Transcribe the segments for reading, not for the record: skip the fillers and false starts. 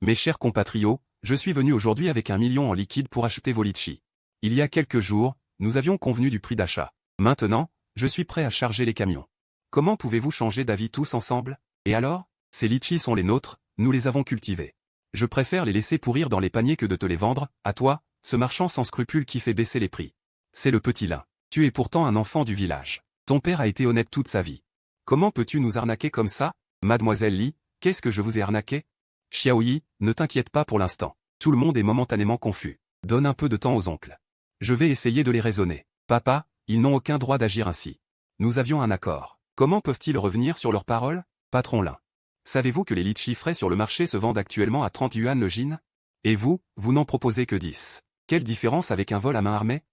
Mes chers compatriotes, je suis venu aujourd'hui avec 1 million en liquide pour acheter vos litchis. Il y a quelques jours, nous avions convenu du prix d'achat. Maintenant, je suis prêt à charger les camions. Comment pouvez-vous changer d'avis tous ensemble? Et alors? Ces litchis sont les nôtres, nous les avons cultivés. Je préfère les laisser pourrir dans les paniers que de te les vendre, à toi, ce marchand sans scrupules qui fait baisser les prix. C'est le petit Lin. Tu es pourtant un enfant du village. Ton père a été honnête toute sa vie. Comment peux-tu nous arnaquer comme ça? Mademoiselle Li, qu'est-ce que je vous ai arnaqué? Xiaoyi, ne t'inquiète pas pour l'instant. Tout le monde est momentanément confus. Donne un peu de temps aux oncles. Je vais essayer de les raisonner. Papa, ils n'ont aucun droit d'agir ainsi. Nous avions un accord. Comment peuvent-ils revenir sur leurs paroles? Patron Lin. Savez-vous que les litchis frais sur le marché se vendent actuellement à 30 yuan le gin? Et vous n'en proposez que 10. Quelle différence avec un vol à main armée?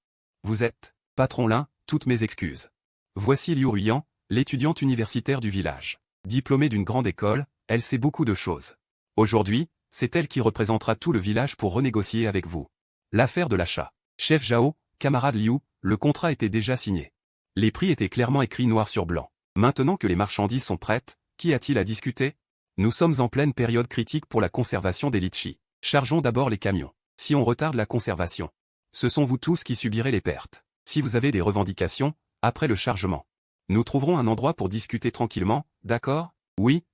Vous êtes, patron Lin, toutes mes excuses. Voici Liu Ruyan, l'étudiante universitaire du village. Diplômée d'une grande école, elle sait beaucoup de choses. Aujourd'hui, c'est elle qui représentera tout le village pour renégocier avec vous. L'affaire de l'achat. Chef Zhao, camarade Liu, le contrat était déjà signé. Les prix étaient clairement écrits noir sur blanc. Maintenant que les marchandises sont prêtes, qu'y a-t-il à discuter? Nous sommes en pleine période critique pour la conservation des litchis. Chargeons d'abord les camions. Si on retarde la conservation, ce sont vous tous qui subirez les pertes. Si vous avez des revendications, après le chargement, nous trouverons un endroit pour discuter tranquillement, d'accord? Oui,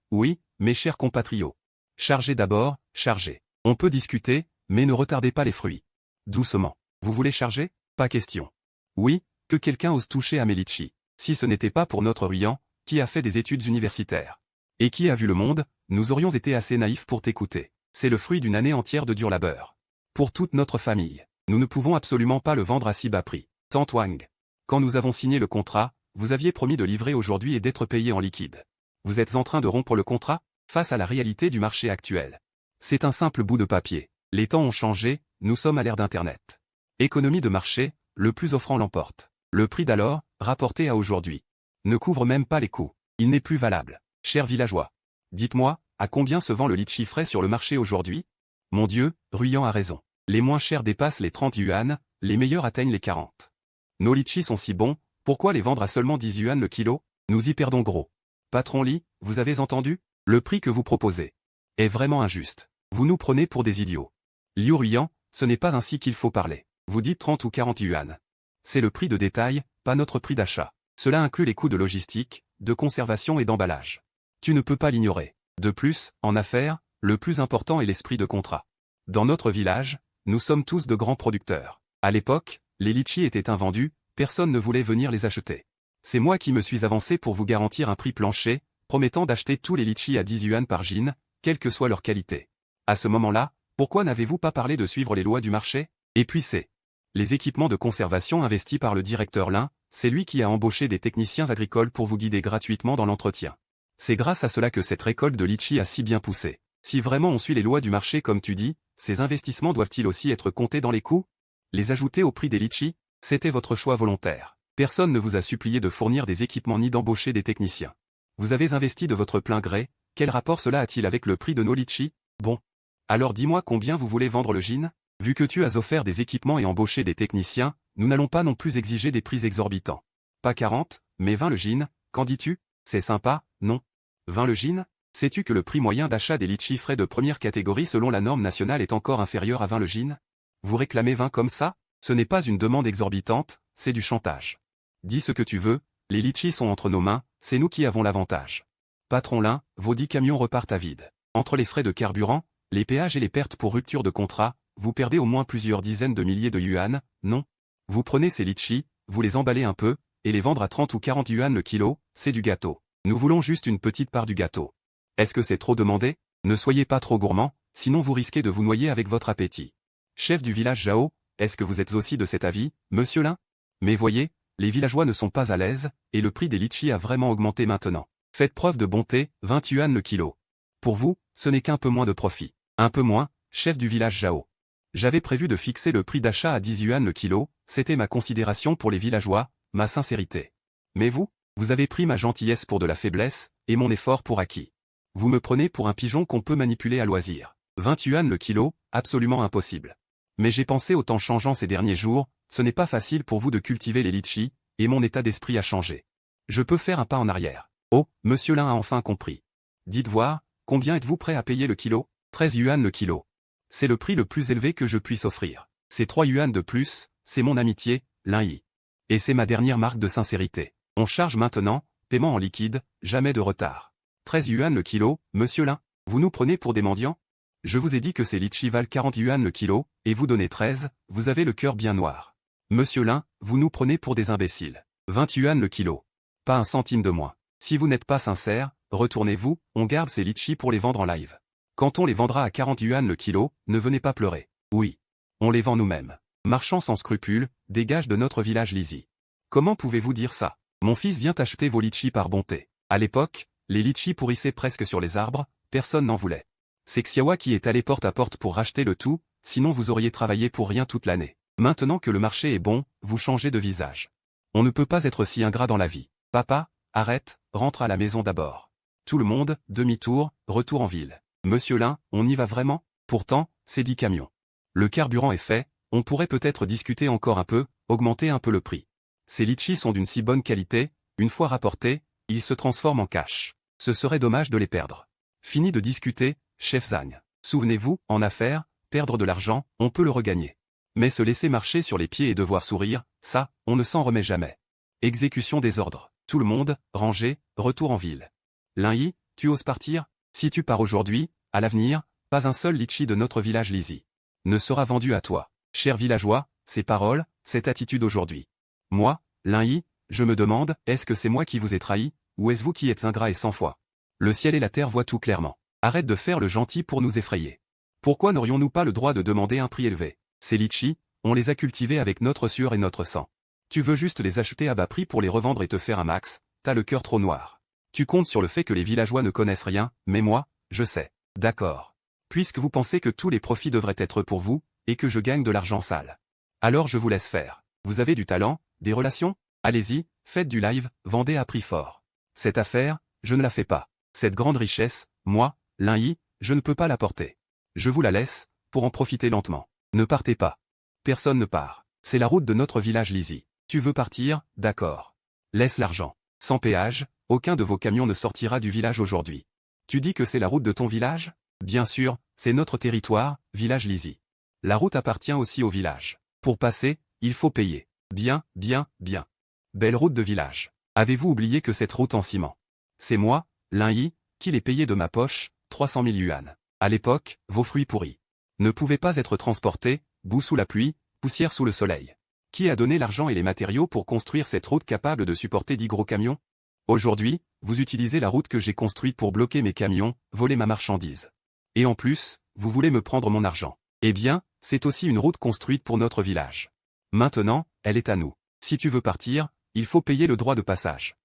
mes chers compatriotes. Chargez d'abord, chargez. On peut discuter, mais ne retardez pas les fruits. Doucement. Vous voulez charger? Pas question. Oui, que quelqu'un ose toucher à mes litchis. Si ce n'était pas pour notre Ruyan, qui a fait des études universitaires et qui a vu le monde, nous aurions été assez naïfs pour t'écouter. C'est le fruit d'une année entière de dur labeur. Pour toute notre famille, nous ne pouvons absolument pas le vendre à si bas prix. Tant Wang. Quand nous avons signé le contrat, vous aviez promis de livrer aujourd'hui et d'être payé en liquide. Vous êtes en train de rompre le contrat? Face à la réalité du marché actuel. C'est un simple bout de papier. Les temps ont changé, nous sommes à l'ère d'Internet. Économie de marché, le plus offrant l'emporte. Le prix d'alors, rapporté à aujourd'hui, ne couvre même pas les coûts. Il n'est plus valable. Chers villageois, dites-moi, à combien se vend le litchi frais sur le marché aujourd'hui? Mon Dieu, Ruyan a raison. Les moins chers dépassent les 30 yuan, les meilleurs atteignent les 40. Nos litchis sont si bons, pourquoi les vendre à seulement 10 yuan le kilo? Nous y perdons gros. Patron Li, vous avez entendu? Le prix que vous proposez est vraiment injuste. Vous nous prenez pour des idiots. Liu Ruyan, ce n'est pas ainsi qu'il faut parler. Vous dites 30 ou 40 yuan. C'est le prix de détail, pas notre prix d'achat. Cela inclut les coûts de logistique, de conservation et d'emballage. Tu ne peux pas l'ignorer. De plus, en affaires, le plus important est l'esprit de contrat. Dans notre village, nous sommes tous de grands producteurs. À l'époque, les litchis étaient invendus, personne ne voulait venir les acheter. C'est moi qui me suis avancé pour vous garantir un prix plancher, promettant d'acheter tous les litchis à 10 yuan par gin, quelle que soit leur qualité. À ce moment-là, pourquoi n'avez-vous pas parlé de suivre les lois du marché? Et puis c'est les équipements de conservation investis par le directeur Lin, c'est lui qui a embauché des techniciens agricoles pour vous guider gratuitement dans l'entretien. C'est grâce à cela que cette récolte de litchis a si bien poussé. Si vraiment on suit les lois du marché comme tu dis, ces investissements doivent-ils aussi être comptés dans les coûts? Les ajouter au prix des litchis? C'était votre choix volontaire. Personne ne vous a supplié de fournir des équipements ni d'embaucher des techniciens. Vous avez investi de votre plein gré, quel rapport cela a-t-il avec le prix de nos litchis? Bon. Alors dis-moi combien vous voulez vendre le gin? Vu que tu as offert des équipements et embauché des techniciens, nous n'allons pas non plus exiger des prix exorbitants. Pas 40, mais 20 le gin, qu'en dis-tu? C'est sympa, non? 20 le gin? Sais-tu que le prix moyen d'achat des litchis frais de première catégorie selon la norme nationale est encore inférieur à 20 le gin? Vous réclamez 20 comme ça? Ce n'est pas une demande exorbitante, c'est du chantage. Dis ce que tu veux, les litchis sont entre nos mains, c'est nous qui avons l'avantage. Patron Lin, vos 10 camions repartent à vide. Entre les frais de carburant, les péages et les pertes pour rupture de contrat, vous perdez au moins plusieurs dizaines de milliers de yuan, non? Vous prenez ces litchis, vous les emballez un peu, et les vendre à 30 ou 40 yuan le kilo, c'est du gâteau. Nous voulons juste une petite part du gâteau. Est-ce que c'est trop demandé? Ne soyez pas trop gourmand, sinon vous risquez de vous noyer avec votre appétit. Chef du village Zhao, est-ce que vous êtes aussi de cet avis, monsieur Lin? Mais voyez, les villageois ne sont pas à l'aise, et le prix des litchis a vraiment augmenté maintenant. Faites preuve de bonté, 20 yuan le kilo. Pour vous, ce n'est qu'un peu moins de profit. Un peu moins, chef du village Zhao. J'avais prévu de fixer le prix d'achat à 10 yuan le kilo, c'était ma considération pour les villageois, ma sincérité. Mais vous avez pris ma gentillesse pour de la faiblesse, et mon effort pour acquis. Vous me prenez pour un pigeon qu'on peut manipuler à loisir. 20 yuan le kilo, absolument impossible. Mais j'ai pensé au temps changeant ces derniers jours, ce n'est pas facile pour vous de cultiver les litchis, et mon état d'esprit a changé. Je peux faire un pas en arrière. Oh, monsieur Lin a enfin compris. Dites voir, combien êtes-vous prêt à payer le kilo? 13 yuan le kilo. C'est le prix le plus élevé que je puisse offrir. C'est 3 yuan de plus, c'est mon amitié, Lin Yi. Et c'est ma dernière marque de sincérité. On charge maintenant, paiement en liquide, jamais de retard. 13 yuan le kilo, monsieur Lin, vous nous prenez pour des mendiants? Je vous ai dit que ces litchis valent 40 yuan le kilo, et vous donnez 13, vous avez le cœur bien noir. Monsieur Lin, vous nous prenez pour des imbéciles. 20 yuan le kilo. Pas un centime de moins. Si vous n'êtes pas sincère, retournez-vous, on garde ces litchis pour les vendre en live. Quand on les vendra à 40 yuan le kilo, ne venez pas pleurer. Oui. On les vend nous-mêmes. Marchand sans scrupules, dégage de notre village Lizy. Comment pouvez-vous dire ça? Mon fils vient acheter vos litchis par bonté. À l'époque, les litchis pourrissaient presque sur les arbres, personne n'en voulait. C'est Xiaowa qui est allé porte à porte pour racheter le tout, sinon vous auriez travaillé pour rien toute l'année. Maintenant que le marché est bon, vous changez de visage. On ne peut pas être si ingrat dans la vie. Papa, arrête, rentre à la maison d'abord. Tout le monde, demi-tour, retour en ville. Monsieur Lin, on y va vraiment? Pourtant, c'est 10 camions. Le carburant est fait, on pourrait peut-être discuter encore un peu, augmenter un peu le prix. Ces litchis sont d'une si bonne qualité, une fois rapportés, ils se transforment en cash. Ce serait dommage de les perdre. Fini de discuter, chef Zhang. Souvenez-vous, en affaires, perdre de l'argent, on peut le regagner. Mais se laisser marcher sur les pieds et devoir sourire, ça, on ne s'en remet jamais. Exécution des ordres. Tout le monde, rangé, retour en ville. Lin Yi, tu oses partir? Si tu pars aujourd'hui, à l'avenir, pas un seul litchi de notre village Lizy ne sera vendu à toi. Cher villageois, ces paroles, cette attitude aujourd'hui. Moi, Lin Yi, je me demande, est-ce que c'est moi qui vous ai trahi, ou est-ce vous qui êtes ingrat et sans foi? Le ciel et la terre voient tout clairement. Arrête de faire le gentil pour nous effrayer. Pourquoi n'aurions-nous pas le droit de demander un prix élevé? Ces litchis, on les a cultivés avec notre sueur et notre sang. Tu veux juste les acheter à bas prix pour les revendre et te faire un max, t'as le cœur trop noir. Tu comptes sur le fait que les villageois ne connaissent rien, mais moi, je sais. D'accord. Puisque vous pensez que tous les profits devraient être pour vous, et que je gagne de l'argent sale. Alors je vous laisse faire. Vous avez du talent, des relations? Allez-y, faites du live, vendez à prix fort. Cette affaire, je ne la fais pas. Cette grande richesse, moi, Lin Yi, je ne peux pas la porter. Je vous la laisse, pour en profiter lentement. Ne partez pas. Personne ne part. C'est la route de notre village Lizy. Tu veux partir? D'accord. Laisse l'argent. Sans péage, aucun de vos camions ne sortira du village aujourd'hui. Tu dis que c'est la route de ton village? Bien sûr, c'est notre territoire, village Lizy. La route appartient aussi au village. Pour passer, il faut payer. Bien, bien, bien. Belle route de village. Avez-vous oublié que cette route en ciment? C'est moi, Lin Yi, qui l'ai payé de ma poche, 300 000 yuan. À l'époque, vos fruits pourris ne pouvaient pas être transportés, boue sous la pluie, poussière sous le soleil. Qui a donné l'argent et les matériaux pour construire cette route capable de supporter 10 gros camions? Aujourd'hui, vous utilisez la route que j'ai construite pour bloquer mes camions, voler ma marchandise. Et en plus, vous voulez me prendre mon argent. Eh bien, c'est aussi une route construite pour notre village. Maintenant, elle est à nous. Si tu veux partir, il faut payer le droit de passage.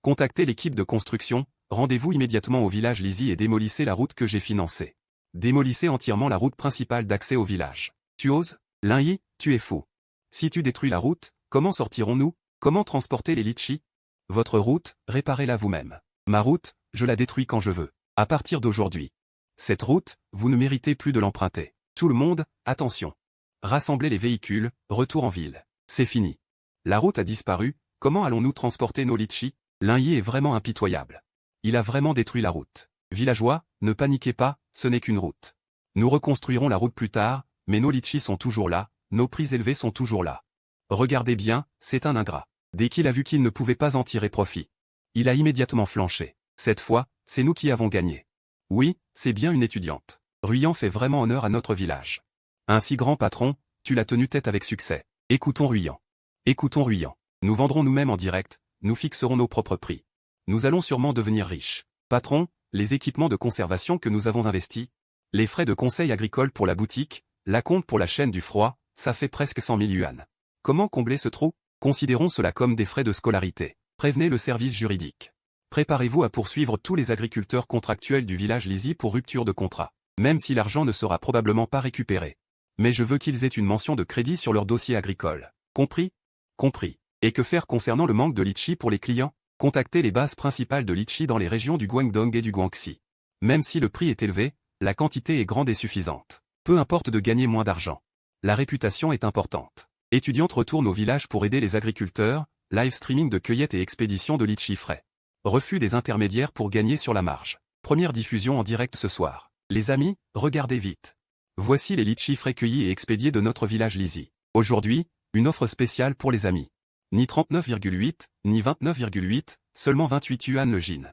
Contactez l'équipe de construction, rendez-vous immédiatement au village Lizy et démolissez la route que j'ai financée. Démolissez entièrement la route principale d'accès au village. Tu oses? Lin Yi, tu es fou. Si tu détruis la route, comment sortirons-nous? Comment transporter les litchis? Votre route, réparez-la vous-même. Ma route, je la détruis quand je veux. À partir d'aujourd'hui. Cette route, vous ne méritez plus de l'emprunter. Tout le monde, attention. Rassemblez les véhicules, retour en ville. C'est fini. La route a disparu, comment allons-nous transporter nos litchis? Lin Yi est vraiment impitoyable. Il a vraiment détruit la route. Villageois, ne paniquez pas, ce n'est qu'une route. Nous reconstruirons la route plus tard, mais nos litchis sont toujours là, nos prix élevés sont toujours là. Regardez bien, c'est un ingrat. Dès qu'il a vu qu'il ne pouvait pas en tirer profit, il a immédiatement flanché. Cette fois, c'est nous qui avons gagné. Oui, c'est bien une étudiante. Ruyan fait vraiment honneur à notre village. Un si grand patron, tu l'as tenu tête avec succès. Écoutons Ruyan. Écoutons Ruyan. Nous vendrons nous-mêmes en direct, nous fixerons nos propres prix. Nous allons sûrement devenir riches. Patron, les équipements de conservation que nous avons investis, les frais de conseil agricole pour la boutique, l'acompte pour la chaîne du froid, ça fait presque 100 000 yuan. Comment combler ce trou? Considérons cela comme des frais de scolarité. Prévenez le service juridique. Préparez-vous à poursuivre tous les agriculteurs contractuels du village Lizy pour rupture de contrat. Même si l'argent ne sera probablement pas récupéré. Mais je veux qu'ils aient une mention de crédit sur leur dossier agricole. Compris? Compris. Et que faire concernant le manque de litchi pour les clients? Contactez les bases principales de litchi dans les régions du Guangdong et du Guangxi. Même si le prix est élevé, la quantité est grande et suffisante. Peu importe de gagner moins d'argent. La réputation est importante. Étudiante retourne au village pour aider les agriculteurs, live streaming de cueillette et expédition de litchi frais. Refus des intermédiaires pour gagner sur la marge. Première diffusion en direct ce soir. Les amis, regardez vite. Voici les litchis frais cueillis et expédiés de notre village Lizy. Aujourd'hui, une offre spéciale pour les amis. Ni 39,8, ni 29,8, seulement 28 yuan le gin.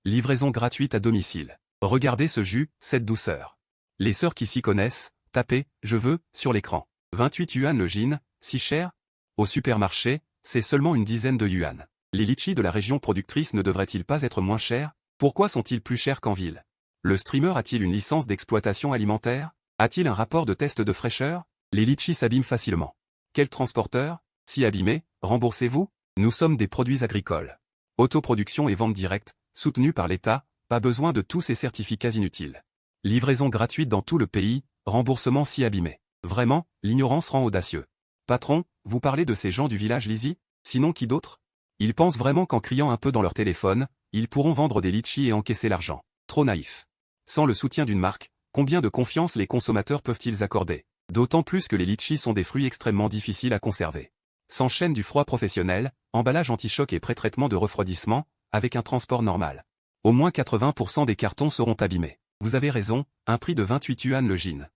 Livraison gratuite à domicile. Regardez ce jus, cette douceur. Les sœurs qui s'y connaissent, tapez « je veux » sur l'écran. 28 yuan le gin, si cher? Au supermarché, c'est seulement une dizaine de yuan. Les litchis de la région productrice ne devraient-ils pas être moins chers? Pourquoi sont-ils plus chers qu'en ville? Le streamer a-t-il une licence d'exploitation alimentaire? A-t-il un rapport de test de fraîcheur? Les litchis s'abîment facilement. Quel transporteur? Si abîmé, remboursez-vous? Nous sommes des produits agricoles. Autoproduction et vente directe, soutenue par l'État, pas besoin de tous ces certificats inutiles. Livraison gratuite dans tout le pays, remboursement si abîmé. Vraiment, l'ignorance rend audacieux. Patron, vous parlez de ces gens du village Lizy? Sinon qui d'autre? Ils pensent vraiment qu'en criant un peu dans leur téléphone, ils pourront vendre des litchis et encaisser l'argent. Trop naïf. Sans le soutien d'une marque, combien de confiance les consommateurs peuvent-ils accorder? D'autant plus que les litchis sont des fruits extrêmement difficiles à conserver. S'enchaîne du froid professionnel, emballage anti-choc et pré-traitement de refroidissement, avec un transport normal. Au moins 80% des cartons seront abîmés. Vous avez raison, un prix de 28 yuan le gin.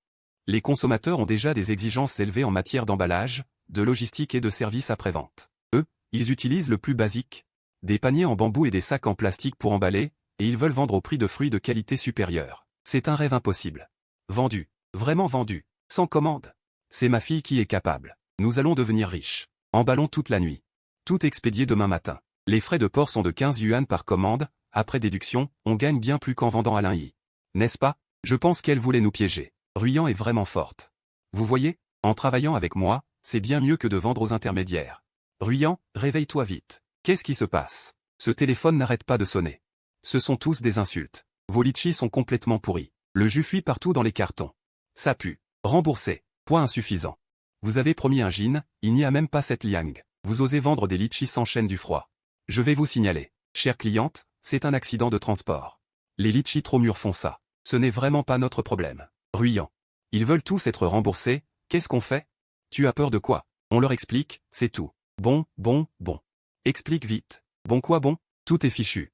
Les consommateurs ont déjà des exigences élevées en matière d'emballage, de logistique et de services après-vente. Eux, ils utilisent le plus basique. Des paniers en bambou et des sacs en plastique pour emballer, et ils veulent vendre au prix de fruits de qualité supérieure. C'est un rêve impossible. Vendu. Vraiment vendu. Sans commande. C'est ma fille qui est capable. Nous allons devenir riches. Emballons toute la nuit. Tout expédié demain matin. Les frais de port sont de 15 yuan par commande, après déduction, on gagne bien plus qu'en vendant à l'Inhi. N'est-ce pas? Je pense qu'elle voulait nous piéger. Ruyant est vraiment forte. Vous voyez, en travaillant avec moi, c'est bien mieux que de vendre aux intermédiaires. Ruyant, réveille-toi vite. Qu'est-ce qui se passe? Ce téléphone n'arrête pas de sonner. Ce sont tous des insultes. Vos litchis sont complètement pourris. Le jus fuit partout dans les cartons. Ça pue. Remboursé. Point insuffisant. Vous avez promis un gin, il n'y a même pas cette liang. Vous osez vendre des litchis sans chaîne du froid. Je vais vous signaler. Chère cliente, c'est un accident de transport. Les litchis trop mûrs font ça. Ce n'est vraiment pas notre problème. Ruyant. Ils veulent tous être remboursés, qu'est-ce qu'on fait? Tu as peur de quoi? On leur explique, c'est tout. Bon. Explique vite. Bon quoi bon? Tout est fichu.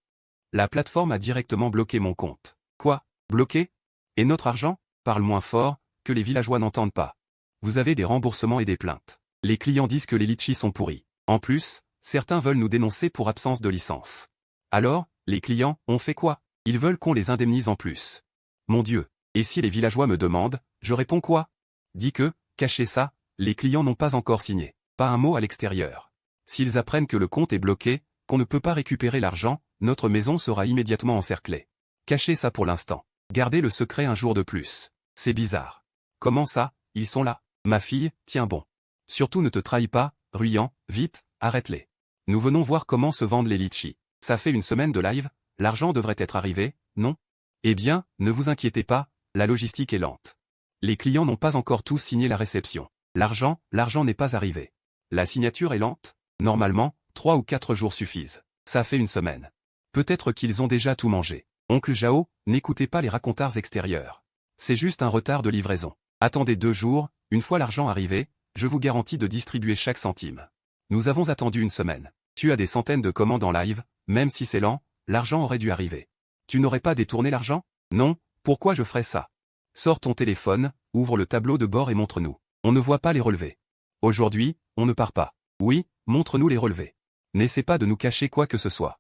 La plateforme a directement bloqué mon compte. Quoi? Bloqué? Et notre argent? Parle moins fort, que les villageois n'entendent pas. Vous avez des remboursements et des plaintes. Les clients disent que les litchis sont pourris. En plus, certains veulent nous dénoncer pour absence de licence. Alors, les clients, on fait quoi? Ils veulent qu'on les indemnise en plus. Mon Dieu. Et si les villageois me demandent, je réponds quoi? Dis que, cachez ça, les clients n'ont pas encore signé. Pas un mot à l'extérieur. S'ils apprennent que le compte est bloqué, qu'on ne peut pas récupérer l'argent, notre maison sera immédiatement encerclée. Cachez ça pour l'instant. Gardez le secret un jour de plus. C'est bizarre. Comment ça, ils sont là? Ma fille, tiens bon. Surtout ne te trahis pas, Ruyant, vite, arrête-les. Nous venons voir comment se vendent les litchis. Ça fait une semaine de live, l'argent devrait être arrivé, non? Eh bien, ne vous inquiétez pas, la logistique est lente. Les clients n'ont pas encore tous signé la réception. L'argent n'est pas arrivé. La signature est lente? Normalement, 3 ou 4 jours suffisent. Ça fait une semaine. Peut-être qu'ils ont déjà tout mangé. Oncle Jao, n'écoutez pas les racontars extérieurs. C'est juste un retard de livraison. Attendez 2 jours, une fois l'argent arrivé, je vous garantis de distribuer chaque centime. Nous avons attendu une semaine. Tu as des centaines de commandes en live, même si c'est lent, l'argent aurait dû arriver. Tu n'aurais pas détourné l'argent? Non, pourquoi je ferais ça? Sors ton téléphone, ouvre le tableau de bord et montre-nous. On ne voit pas les relevés. Aujourd'hui, on ne part pas. Oui, montre-nous les relevés. N'essaie pas de nous cacher quoi que ce soit.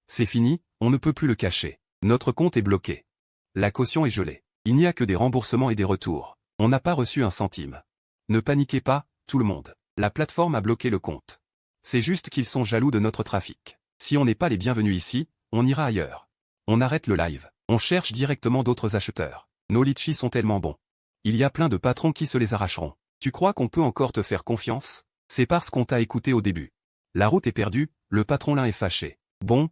C'est fini, on ne peut plus le cacher. Notre compte est bloqué. La caution est gelée. Il n'y a que des remboursements et des retours. On n'a pas reçu un centime. Ne paniquez pas, tout le monde. La plateforme a bloqué le compte. C'est juste qu'ils sont jaloux de notre trafic. Si on n'est pas les bienvenus ici, on ira ailleurs. On arrête le live. On cherche directement d'autres acheteurs. Nos litchis sont tellement bons. Il y a plein de patrons qui se les arracheront. Tu crois qu'on peut encore te faire confiance? C'est parce qu'on t'a écouté au début. La route est perdue, le patron l'un est fâché. Bon,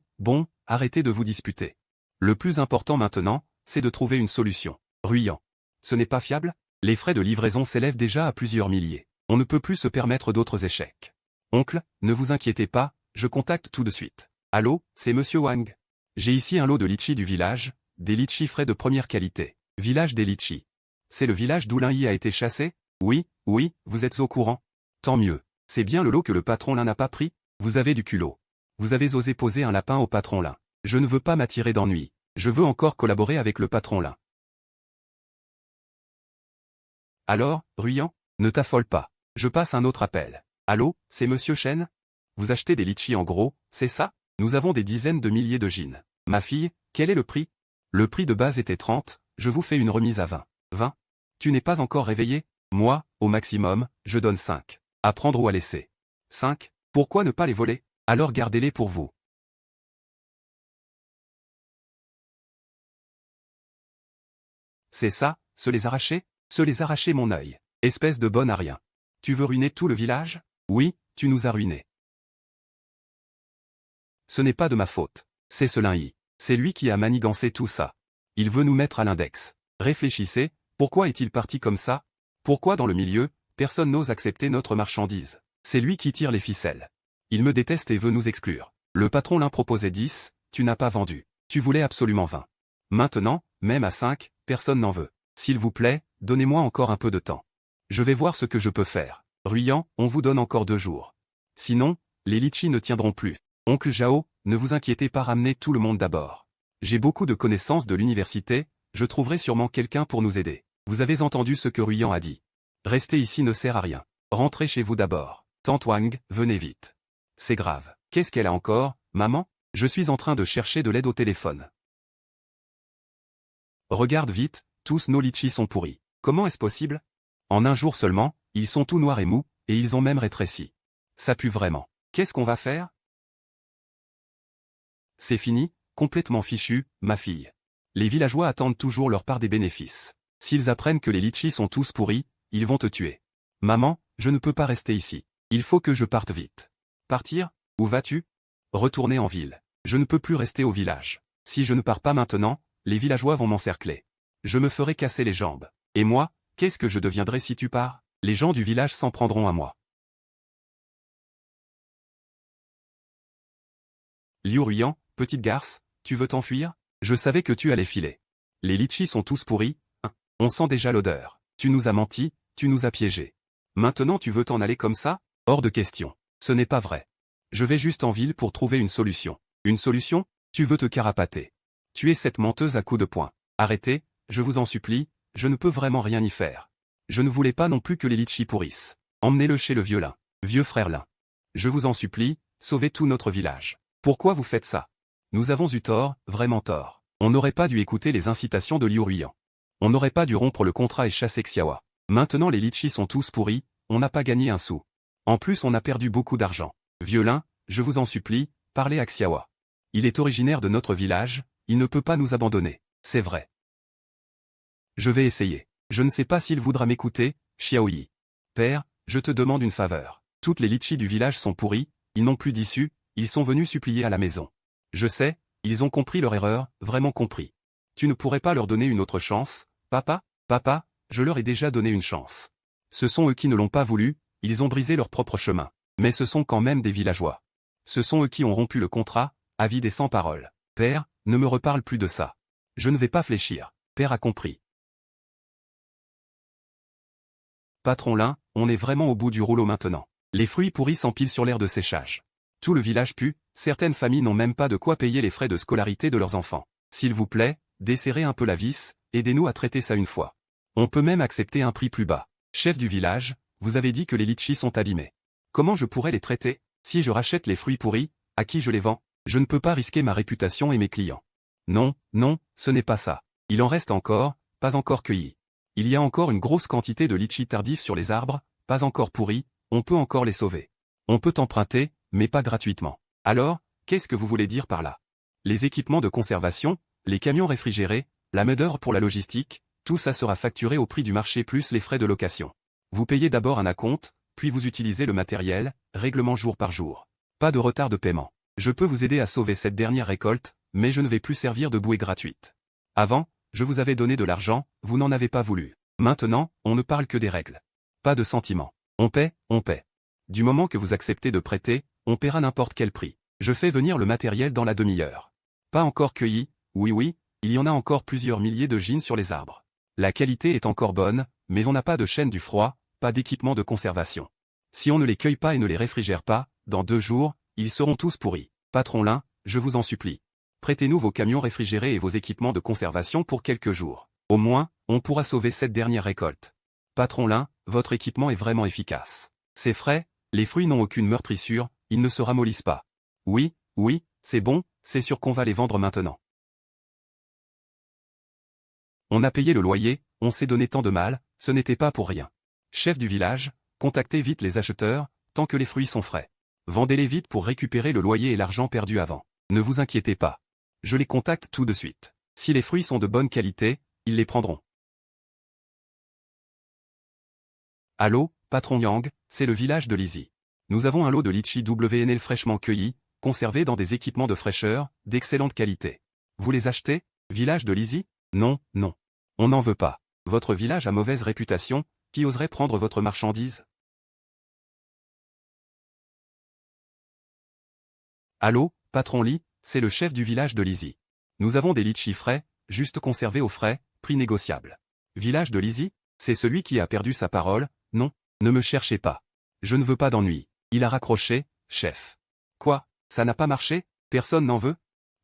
arrêtez de vous disputer. Le plus important maintenant, c'est de trouver une solution. Ruyant. Ce n'est pas fiable? Les frais de livraison s'élèvent déjà à plusieurs milliers. On ne peut plus se permettre d'autres échecs. Oncle, ne vous inquiétez pas, je contacte tout de suite. Allô, c'est Monsieur Wang. J'ai ici un lot de litchis du village, des litchis frais de première qualité. Village des litchis. C'est le village d'où l'Inhi a été chassé? Oui, vous êtes au courant. Tant mieux. C'est bien le lot que le patron Lin n'a pas pris? Vous avez du culot. Vous avez osé poser un lapin au patron Lin. Je ne veux pas m'attirer d'ennui. Je veux encore collaborer avec le patron Lin. Alors, Ruyant, ne t'affole pas. Je passe un autre appel. Allô, c'est Monsieur Chen? Vous achetez des litchis en gros, c'est ça? Nous avons des dizaines de milliers de jeans. Ma fille, quel est le prix? Le prix de base était 30, je vous fais une remise à 20. 20? Tu n'es pas encore réveillé? Moi, au maximum, je donne 5. À prendre ou à laisser. 5? Pourquoi ne pas les voler? Alors gardez-les pour vous. C'est ça, se les arracher? Se les arracher mon œil. Espèce de bonne à rien. Tu veux ruiner tout le village? Oui, tu nous as ruinés. Ce n'est pas de ma faute. C'est ce Lin-Yi. C'est lui qui a manigancé tout ça. Il veut nous mettre à l'index. Réfléchissez, pourquoi est-il parti comme ça? Pourquoi dans le milieu, personne n'ose accepter notre marchandise? C'est lui qui tire les ficelles. Il me déteste et veut nous exclure. Le patron Lin proposait 10, tu n'as pas vendu. Tu voulais absolument 20. Maintenant, même à 5, personne n'en veut. S'il vous plaît, donnez-moi encore un peu de temps. Je vais voir ce que je peux faire. Ruyant, on vous donne encore 2 jours. Sinon, les litchis ne tiendront plus. Oncle Zhao, ne vous inquiétez pas, ramenez tout le monde d'abord. J'ai beaucoup de connaissances de l'université, je trouverai sûrement quelqu'un pour nous aider. Vous avez entendu ce que Ruyant a dit. Rester ici ne sert à rien. Rentrez chez vous d'abord. Tante Wang, venez vite. C'est grave. Qu'est-ce qu'elle a encore, maman? Je suis en train de chercher de l'aide au téléphone. Regarde vite, tous nos litchis sont pourris. Comment est-ce possible? En un jour seulement, ils sont tout noirs et mous, et ils ont même rétréci. Ça pue vraiment. Qu'est-ce qu'on va faire? C'est fini, complètement fichu, ma fille. Les villageois attendent toujours leur part des bénéfices. S'ils apprennent que les litchis sont tous pourris, ils vont te tuer. Maman, je ne peux pas rester ici. Il faut que je parte vite. Partir? Où vas-tu? Retourner en ville. Je ne peux plus rester au village. Si je ne pars pas maintenant, les villageois vont m'encercler. Je me ferai casser les jambes. Et moi, qu'est-ce que je deviendrai si tu pars? Les gens du village s'en prendront à moi. Liu Ruyant, petite garce, tu veux t'enfuir? Je savais que tu allais filer. Les litchis sont tous pourris, hein. On sent déjà l'odeur. Tu nous as menti, tu nous as piégés. Maintenant tu veux t'en aller comme ça? Hors de question. Ce n'est pas vrai. Je vais juste en ville pour trouver une solution. Une solution? Tu veux te carapater. Tu es cette menteuse à coups de poing. Arrêtez, je vous en supplie, je ne peux vraiment rien y faire. Je ne voulais pas non plus que les litchis pourrissent. Emmenez-le chez le vieux Lin. Vieux frère Lin. Je vous en supplie, sauvez tout notre village. Pourquoi vous faites ça? Nous avons eu tort, vraiment tort. On n'aurait pas dû écouter les incitations de Liu Ruyant. On n'aurait pas dû rompre le contrat et chasser Xiaowa. Maintenant les litchis sont tous pourris, on n'a pas gagné un sou. En plus on a perdu beaucoup d'argent. Vieux Lin, je vous en supplie, parlez à Xiaowa. Il est originaire de notre village, il ne peut pas nous abandonner. C'est vrai. Je vais essayer. Je ne sais pas s'il voudra m'écouter, Xiaoyi. Père, je te demande une faveur. Toutes les litchis du village sont pourris, ils n'ont plus d'issue, ils sont venus supplier à la maison. Je sais, ils ont compris leur erreur, vraiment compris. Tu ne pourrais pas leur donner une autre chance, papa? Papa, je leur ai déjà donné une chance. Ce sont eux qui ne l'ont pas voulu, ils ont brisé leur propre chemin. Mais ce sont quand même des villageois. Ce sont eux qui ont rompu le contrat, avide et sans parole. Père, ne me reparle plus de ça. Je ne vais pas fléchir. Père a compris. Patron Lin, on est vraiment au bout du rouleau maintenant. Les fruits pourris s'empilent sur l'aire de séchage. Tout le village pue, certaines familles n'ont même pas de quoi payer les frais de scolarité de leurs enfants. S'il vous plaît, desserrez un peu la vis, aidez-nous à traiter ça une fois. On peut même accepter un prix plus bas. Chef du village, vous avez dit que les litchis sont abîmés. Comment je pourrais les traiter? Si je rachète les fruits pourris, à qui je les vends? Je ne peux pas risquer ma réputation et mes clients. Non, non, ce n'est pas ça. Il en reste encore, pas encore cueillis. Il y a encore une grosse quantité de litchis tardifs sur les arbres, pas encore pourris, on peut encore les sauver. On peut emprunter, mais pas gratuitement. Alors, qu'est-ce que vous voulez dire par là? Les équipements de conservation, les camions réfrigérés, la main-d'œuvre pour la logistique, tout ça sera facturé au prix du marché plus les frais de location. Vous payez d'abord un acompte, puis vous utilisez le matériel, règlement jour par jour. Pas de retard de paiement. Je peux vous aider à sauver cette dernière récolte, mais je ne vais plus servir de bouée gratuite. Avant, je vous avais donné de l'argent, vous n'en avez pas voulu. Maintenant, on ne parle que des règles. Pas de sentiments. On paie, on paie. Du moment que vous acceptez de prêter, on paiera n'importe quel prix. Je fais venir le matériel dans la demi-heure. Pas encore cueilli, oui, il y en a encore plusieurs milliers de jeans sur les arbres. La qualité est encore bonne, mais on n'a pas de chaîne du froid, pas d'équipement de conservation. Si on ne les cueille pas et ne les réfrigère pas, dans 2 jours, ils seront tous pourris. Patron Lin, je vous en supplie. Prêtez-nous vos camions réfrigérés et vos équipements de conservation pour quelques jours. Au moins, on pourra sauver cette dernière récolte. Patron Lin, votre équipement est vraiment efficace. C'est frais, les fruits n'ont aucune meurtrissure, ils ne se ramollissent pas. Oui, oui, c'est bon, c'est sûr qu'on va les vendre maintenant. On a payé le loyer, on s'est donné tant de mal, ce n'était pas pour rien. Chef du village, contactez vite les acheteurs, tant que les fruits sont frais. Vendez-les vite pour récupérer le loyer et l'argent perdu avant. Ne vous inquiétez pas. Je les contacte tout de suite. Si les fruits sont de bonne qualité, ils les prendront. Allô, patron Yang, c'est le village de Lizy. Nous avons un lot de litchis WNL fraîchement cueillis, conservés dans des équipements de fraîcheur, d'excellente qualité. Vous les achetez, village de Lizy? Non, non. On n'en veut pas. Votre village a mauvaise réputation, qui oserait prendre votre marchandise? Allô, patron Li, c'est le chef du village de Lizy. Nous avons des litchis frais, juste conservés au frais, prix négociable. Village de Lizy? C'est celui qui a perdu sa parole? Non, ne me cherchez pas. Je ne veux pas d'ennui. Il a raccroché, chef. Quoi, ça n'a pas marché? Personne n'en veut?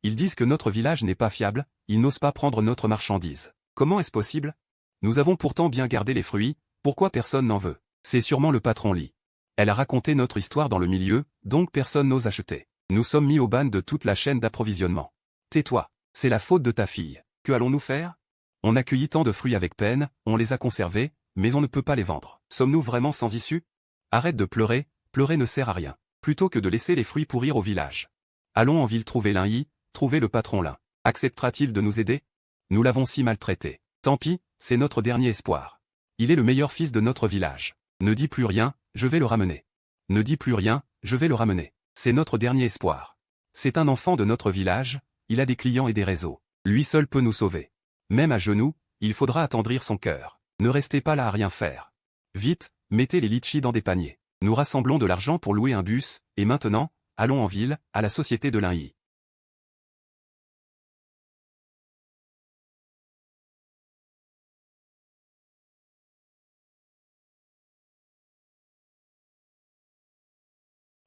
Ils disent que notre village n'est pas fiable, ils n'osent pas prendre notre marchandise. Comment est-ce possible? Nous avons pourtant bien gardé les fruits, pourquoi personne n'en veut? C'est sûrement le patron Li. Elle a raconté notre histoire dans le milieu, donc personne n'ose acheter. Nous sommes mis au ban de toute la chaîne d'approvisionnement. Tais-toi, c'est la faute de ta fille. Que allons-nous faire? On a cueilli tant de fruits avec peine, on les a conservés, mais on ne peut pas les vendre. Sommes-nous vraiment sans issue? Arrête de pleurer, pleurer ne sert à rien. Plutôt que de laisser les fruits pourrir au village. Allons en ville trouver Lin-Yi, trouver le patron Lin. Acceptera-t-il de nous aider? Nous l'avons si maltraité. Tant pis, c'est notre dernier espoir. Il est le meilleur fils de notre village. Ne dis plus rien, je vais le ramener. Ne dis plus rien, je vais le ramener. C'est notre dernier espoir. C'est un enfant de notre village, il a des clients et des réseaux. Lui seul peut nous sauver. Même à genoux, il faudra attendrir son cœur. Ne restez pas là à rien faire. Vite, mettez les litchis dans des paniers. Nous rassemblons de l'argent pour louer un bus, et maintenant, allons en ville, à la société de Lin-Yi.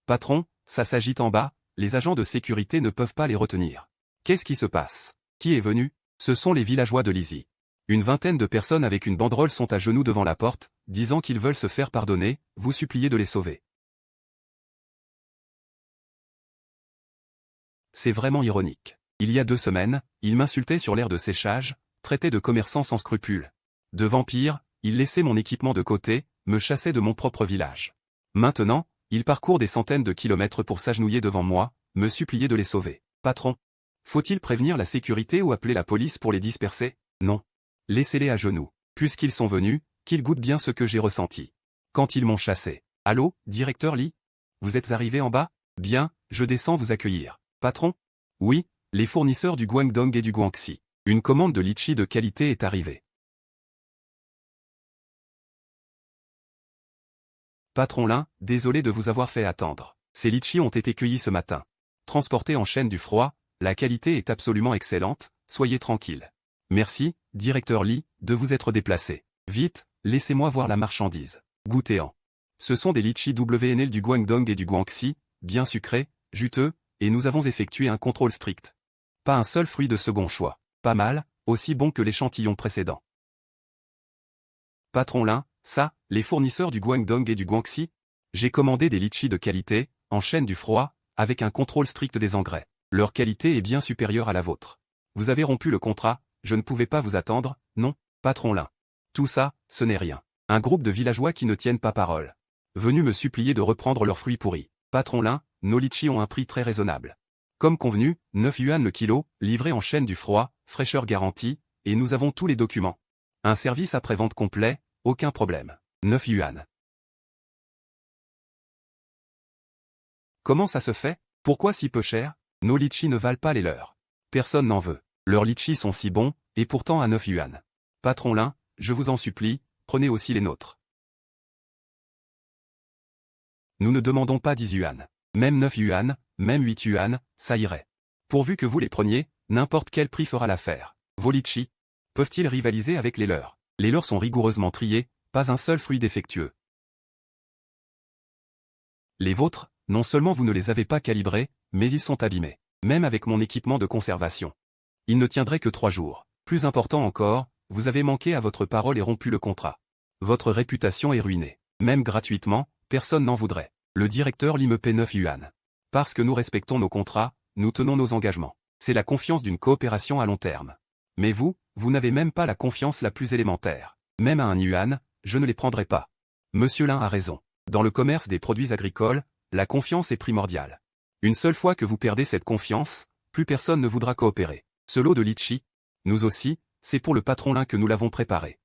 Patron, ça s'agite en bas, les agents de sécurité ne peuvent pas les retenir. Qu'est-ce qui se passe? Qui est venu? Ce sont les villageois de Lizy. Une vingtaine de personnes avec une banderole sont à genoux devant la porte, disant qu'ils veulent se faire pardonner, vous suppliez de les sauver. C'est vraiment ironique. Il y a 2 semaines, ils m'insultaient sur l'aire de séchage, traitaient de commerçant sans scrupules. De vampire, ils laissaient mon équipement de côté, me chassaient de mon propre village. Maintenant, ils parcourent des centaines de kilomètres pour s'agenouiller devant moi, me supplier de les sauver. Patron, faut-il prévenir la sécurité ou appeler la police pour les disperser? Non. Laissez-les à genoux. Puisqu'ils sont venus, qu'ils goûtent bien ce que j'ai ressenti. Quand ils m'ont chassé. Allô, directeur Li? Vous êtes arrivé en bas? Bien, je descends vous accueillir. Patron? Oui, les fournisseurs du Guangdong et du Guangxi. Une commande de litchi de qualité est arrivée. Patron Lin, désolé de vous avoir fait attendre. Ces litchis ont été cueillis ce matin. Transportés en chaîne du froid, la qualité est absolument excellente, soyez tranquille. Merci, directeur Li, de vous être déplacé. Vite, laissez-moi voir la marchandise. Goûtez-en. Ce sont des litchis WNL du Guangdong et du Guangxi, bien sucrés, juteux, et nous avons effectué un contrôle strict. Pas un seul fruit de second choix. Pas mal, aussi bon que l'échantillon précédent. Patron Lin, ça, les fournisseurs du Guangdong et du Guangxi? J'ai commandé des litchis de qualité, en chaîne du froid, avec un contrôle strict des engrais. Leur qualité est bien supérieure à la vôtre. Vous avez rompu le contrat, je ne pouvais pas vous attendre, non, patron Lin. Tout ça, ce n'est rien. Un groupe de villageois qui ne tiennent pas parole. Venus me supplier de reprendre leurs fruits pourris. Patron Lin, nos litchis ont un prix très raisonnable. Comme convenu, 9 yuan le kilo, livré en chaîne du froid, fraîcheur garantie, et nous avons tous les documents. Un service après-vente complet, aucun problème. 9 yuan. Comment ça se fait? Pourquoi si peu cher? Nos litchis ne valent pas les leurs. Personne n'en veut. Leurs litchis sont si bons, et pourtant à 9 yuan. Patron Lin, je vous en supplie, prenez aussi les nôtres. Nous ne demandons pas 10 yuan. Même 9 yuan, même 8 yuan, ça irait. Pourvu que vous les preniez, n'importe quel prix fera l'affaire. Vos litchis peuvent-ils rivaliser avec les leurs? Les leurs sont rigoureusement triés, pas un seul fruit défectueux. Les vôtres, non seulement vous ne les avez pas calibrés, mais ils sont abîmés. même avec mon équipement de conservation. Il ne tiendrait que 3 jours. Plus important encore, vous avez manqué à votre parole et rompu le contrat. Votre réputation est ruinée. Même gratuitement, personne n'en voudrait. Le directeur Li me paie 9 yuan. Parce que nous respectons nos contrats, nous tenons nos engagements. C'est la confiance d'une coopération à long terme. Mais vous n'avez même pas la confiance la plus élémentaire. Même à 1 yuan, je ne les prendrai pas. Monsieur Lin a raison. Dans le commerce des produits agricoles, la confiance est primordiale. Une seule fois que vous perdez cette confiance, plus personne ne voudra coopérer. Ce lot de litchi, nous aussi, c'est pour le patron Lin que nous l'avons préparé.